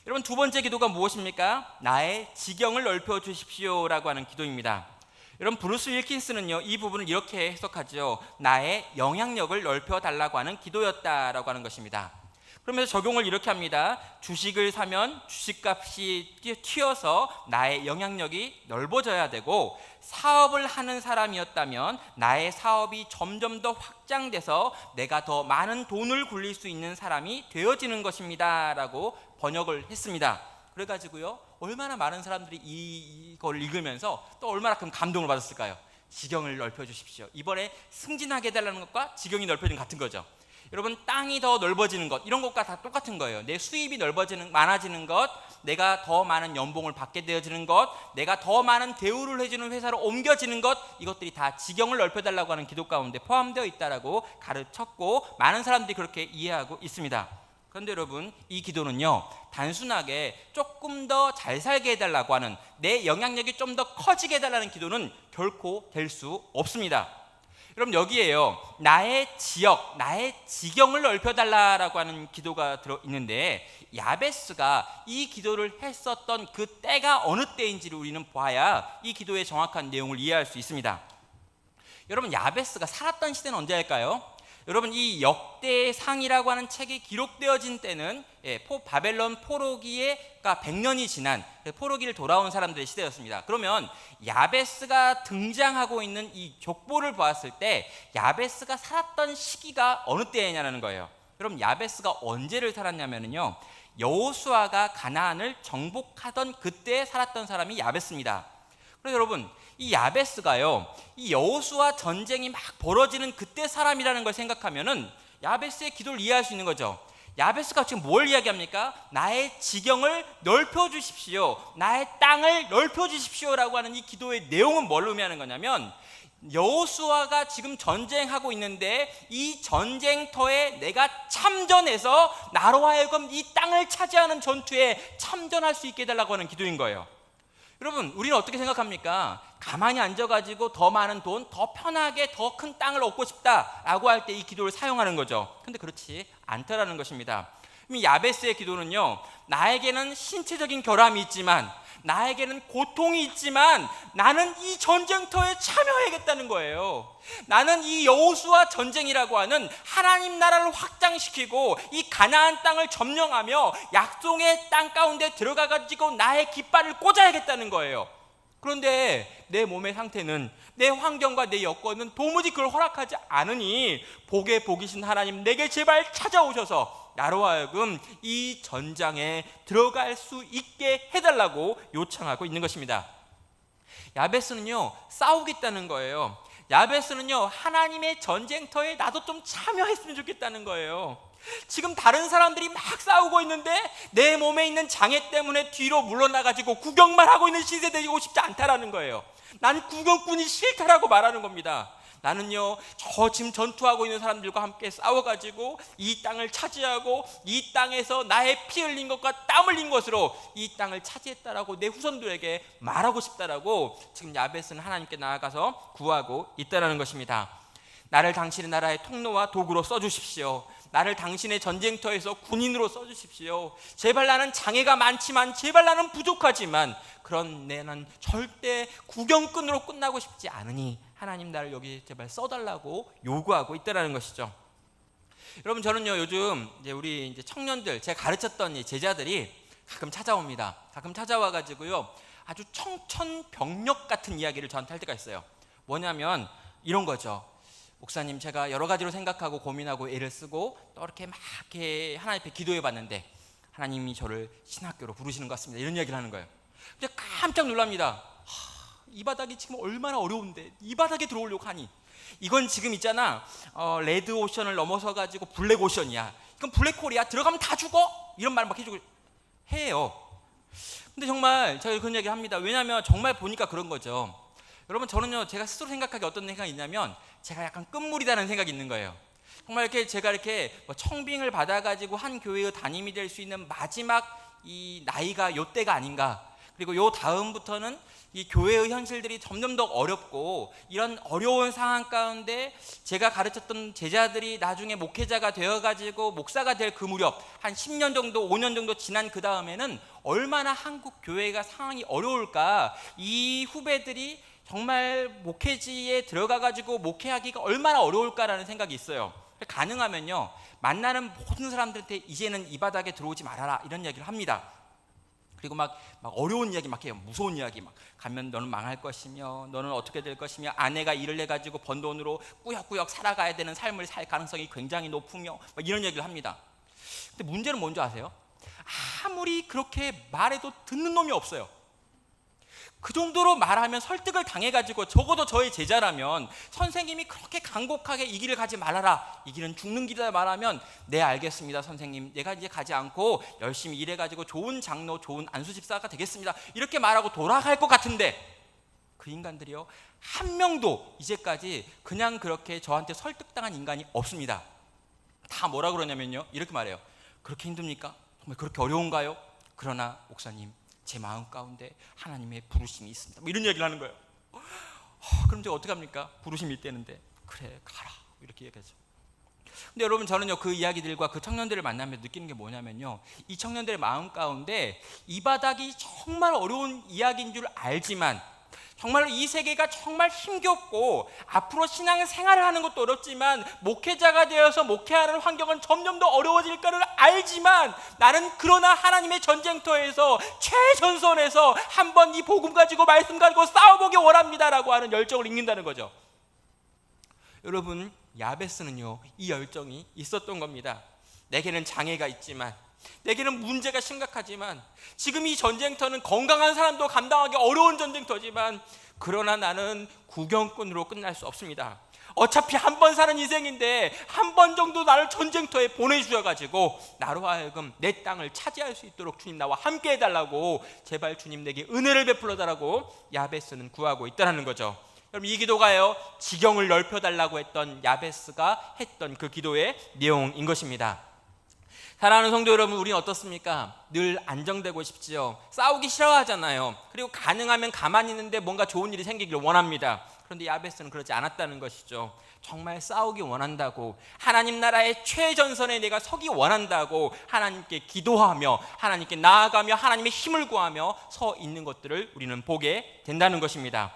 여러분, 두 번째 기도가 무엇입니까? 나의 지경을 넓혀 주십시오라고 하는 기도입니다. 여러분, 브루스 윌킨스는요, 이 부분을 이렇게 해석하죠. 나의 영향력을 넓혀 달라고 하는 기도였다라고 하는 것입니다. 그러면서 적용을 이렇게 합니다. 주식을 사면 주식값이 튀어서 나의 영향력이 넓어져야 되고, 사업을 하는 사람이었다면 나의 사업이 점점 더 확장돼서 내가 더 많은 돈을 굴릴 수 있는 사람이 되어지는 것입니다 라고 번역을 했습니다. 그래가지고요, 얼마나 많은 사람들이 이걸 읽으면서 또 얼마나 큰 감동을 받았을까요? 지경을 넓혀 주십시오. 이번에 승진하게 해달라는 것과 지경이 넓혀지는 같은 거죠. 여러분, 땅이 더 넓어지는 것, 이런 것과 다 똑같은 거예요. 내 수입이 많아지는 것, 내가 더 많은 연봉을 받게 되어지는 것, 내가 더 많은 대우를 해주는 회사로 옮겨지는 것, 이것들이 다 지경을 넓혀달라고 하는 기도 가운데 포함되어 있다라고 가르쳤고, 많은 사람들이 그렇게 이해하고 있습니다. 그런데 여러분, 이 기도는요, 단순하게 조금 더 잘 살게 해달라고 하는, 내 영향력이 좀 더 커지게 해달라는 기도는 결코 될 수 없습니다. 여러분, 여기에요, 나의 지역, 나의 지경을 넓혀달라고 하는 기도가 들어있는데, 야베스가 이 기도를 했었던 그 때가 어느 때인지를 우리는 봐야 이 기도의 정확한 내용을 이해할 수 있습니다. 여러분, 야베스가 살았던 시대는 언제일까요? 여러분, 이 역대상이라고 하는 책이 기록되어진 때는 바벨론 포로기가 100년이 지난 포로기를 돌아온 사람들의 시대였습니다. 그러면 야베스가 등장하고 있는 이 족보를 보았을 때 야베스가 살았던 시기가 어느 때냐는 거예요. 여러분, 야베스가 언제를 살았냐면요, 여호수아가 가나안을 정복하던 그때 살았던 사람이 야베스입니다. 그래서 여러분, 이 야베스가요, 이 여호수아 전쟁이 막 벌어지는 그때 사람이라는 걸 생각하면은 야베스의 기도를 이해할 수 있는 거죠. 야베스가 지금 뭘 이야기합니까? 나의 지경을 넓혀 주십시오, 나의 땅을 넓혀 주십시오라고 하는 이 기도의 내용은 뭘 의미하는 거냐면, 여호수아가 지금 전쟁하고 있는데 이 전쟁터에 내가 참전해서 나로 하여금 이 땅을 차지하는 전투에 참전할 수 있게 해달라고 하는 기도인 거예요. 여러분, 우리는 어떻게 생각합니까? 가만히 앉아가지고 더 많은 돈, 더 편하게 더 큰 땅을 얻고 싶다라고 할 때 이 기도를 사용하는 거죠. 근데 그렇지 않다라는 것입니다. 야베스의 기도는요, 나에게는 신체적인 결함이 있지만, 나에게는 고통이 있지만 나는 이 전쟁터에 참여해야겠다는 거예요. 나는 이 여호수아 전쟁이라고 하는 하나님 나라를 확장시키고 이 가나안 땅을 점령하며 약속의 땅 가운데 들어가가지고 나의 깃발을 꽂아야겠다는 거예요. 그런데 내 몸의 상태는, 내 환경과 내 여건은 도무지 그걸 허락하지 않으니 복의 복이신 하나님, 내게 제발 찾아오셔서 나로 하여금 이 전장에 들어갈 수 있게 해달라고 요청하고 있는 것입니다. 야베스는요, 싸우겠다는 거예요. 야베스는요, 하나님의 전쟁터에 나도 좀 참여했으면 좋겠다는 거예요. 지금 다른 사람들이 막 싸우고 있는데 내 몸에 있는 장애 때문에 뒤로 물러나가지고 구경만 하고 있는 시대 되고 싶지 않다라는 거예요. 난 구경꾼이 싫다라고 말하는 겁니다. 나는요, 저 지금 전투하고 있는 사람들과 함께 싸워가지고 이 땅을 차지하고 이 땅에서 나의 피 흘린 것과 땀 흘린 것으로 이 땅을 차지했다라고 내 후손들에게 말하고 싶다라고 지금 야베스는 하나님께 나아가서 구하고 있다라는 것입니다. 나를 당신의 나라의 통로와 도구로 써주십시오. 나를 당신의 전쟁터에서 군인으로 써주십시오. 제발, 나는 장애가 많지만, 제발 나는 부족하지만, 그런 나는 절대 구경꾼으로 끝나고 싶지 않으니 하나님, 나를 여기 제발 써달라고 요구하고 있다는 것이죠. 여러분, 저는요, 요즘 우리 청년들, 제가 가르쳤던 제자들이 가끔 찾아옵니다. 가끔 찾아와가지고요, 아주 청천벽력 같은 이야기를 저한테 할 때가 있어요. 뭐냐면 이런 거죠. 목사님, 제가 여러 가지로 생각하고 고민하고 애를 쓰고 또 이렇게 막 이렇게 하나님 앞에 기도해 봤는데 하나님이 저를 신학교로 부르시는 것 같습니다. 이런 이야기를 하는 거예요. 근데 깜짝 놀랍니다. 이 바닥이 지금 얼마나 어려운데 이 바닥에 들어오려고 하니, 이건 지금 있잖아, 레드 오션을 넘어서 가지고 블랙 오션이야. 이건 블랙홀이야. 들어가면 다 죽어. 이런 말 막 해주고 해요. 근데 정말 제가 그런 이야기 합니다. 왜냐하면 정말 보니까 그런 거죠. 여러분, 저는요, 제가 스스로 생각하기에 어떤 생각이 있냐면, 제가 약간 끝물이라는 생각이 있는 거예요. 정말 이렇게 제가 이렇게 청빙을 받아가지고 한 교회의 담임이 될 수 있는 마지막 이 나이가 요때가 아닌가. 그리고 요 다음부터는 이 교회의 현실들이 점점 더 어렵고, 이런 어려운 상황 가운데 제가 가르쳤던 제자들이 나중에 목회자가 되어가지고 목사가 될 그 무렵, 한 10년 정도 5년 정도 지난 그 다음에는 얼마나 한국 교회가 상황이 어려울까, 이 후배들이 정말 목회지에 들어가가지고 목회하기가 얼마나 어려울까라는 생각이 있어요. 가능하면요, 만나는 모든 사람들한테 이제는 이 바닥에 들어오지 말아라, 이런 이야기를 합니다. 그리고 막 어려운 이야기 막 해요. 무서운 이야기 막 가면 너는 망할 것이며, 너는 어떻게 될 것이며, 아내가 일을 해가지고 번 돈으로 꾸역꾸역 살아가야 되는 삶을 살 가능성이 굉장히 높으며, 막 이런 얘기를 합니다. 근데 문제는 뭔지 아세요? 아무리 그렇게 말해도 듣는 놈이 없어요. 그 정도로 말하면 설득을 당해가지고, 적어도 저의 제자라면 선생님이 그렇게 간곡하게 이 길을 가지 말아라, 이 길은 죽는 길이다 말하면, 네 알겠습니다 선생님, 내가 이제 가지 않고 열심히 일해가지고 좋은 장로, 좋은 안수집사가 되겠습니다, 이렇게 말하고 돌아갈 것 같은데, 그 인간들이요, 한 명도 이제까지 그냥 그렇게 저한테 설득당한 인간이 없습니다. 다 뭐라 그러냐면요, 이렇게 말해요. 그렇게 힘듭니까? 정말 그렇게 어려운가요? 그러나 목사님, 제 마음 가운데 하나님의 부르심이 있습니다, 뭐 이런 얘기를 하는 거예요. 그럼 제가 어떻게 합니까? 부르심이 있다는데. 그래 가라, 이렇게 얘기하죠. 근데 여러분, 저는요 그 이야기들과 그 청년들을 만나면 느끼는 게 뭐냐면요, 이 청년들의 마음 가운데 이 바닥이 정말 어려운 이야기인 줄 알지만, 정말로 이 세계가 정말 힘겹고 앞으로 신앙생활을 하는 것도 어렵지만 목회자가 되어서 목회하는 환경은 점점 더 어려워질 거를 알지만, 나는 그러나 하나님의 전쟁터에서 최전선에서 한번 이 복음 가지고 말씀 가지고 싸워보기 원합니다라고 하는 열정을 읽는다는 거죠. 여러분, 야베스는요 이 열정이 있었던 겁니다. 내게는 장애가 있지만, 내게는 문제가 심각하지만, 지금 이 전쟁터는 건강한 사람도 감당하기 어려운 전쟁터지만, 그러나 나는 구경꾼으로 끝날 수 없습니다. 어차피 한 번 사는 인생인데 한 번 정도 나를 전쟁터에 보내주셔가지고 나로 하여금 내 땅을 차지할 수 있도록 주님 나와 함께 해달라고, 제발 주님 내게 은혜를 베풀어달라고 야베스는 구하고 있다는 거죠. 여러분, 이 기도가요 지경을 넓혀달라고 했던 야베스가 했던 그 기도의 내용인 것입니다. 사랑하는 성도 여러분, 우리는 어떻습니까? 늘 안정되고 싶지요. 싸우기 싫어하잖아요. 그리고 가능하면 가만히 있는데 뭔가 좋은 일이 생기기를 원합니다. 그런데 야베스는 그렇지 않았다는 것이죠. 정말 싸우기 원한다고, 하나님 나라의 최전선에 내가 서기 원한다고 하나님께 기도하며 하나님께 나아가며 하나님의 힘을 구하며 서 있는 것들을 우리는 보게 된다는 것입니다.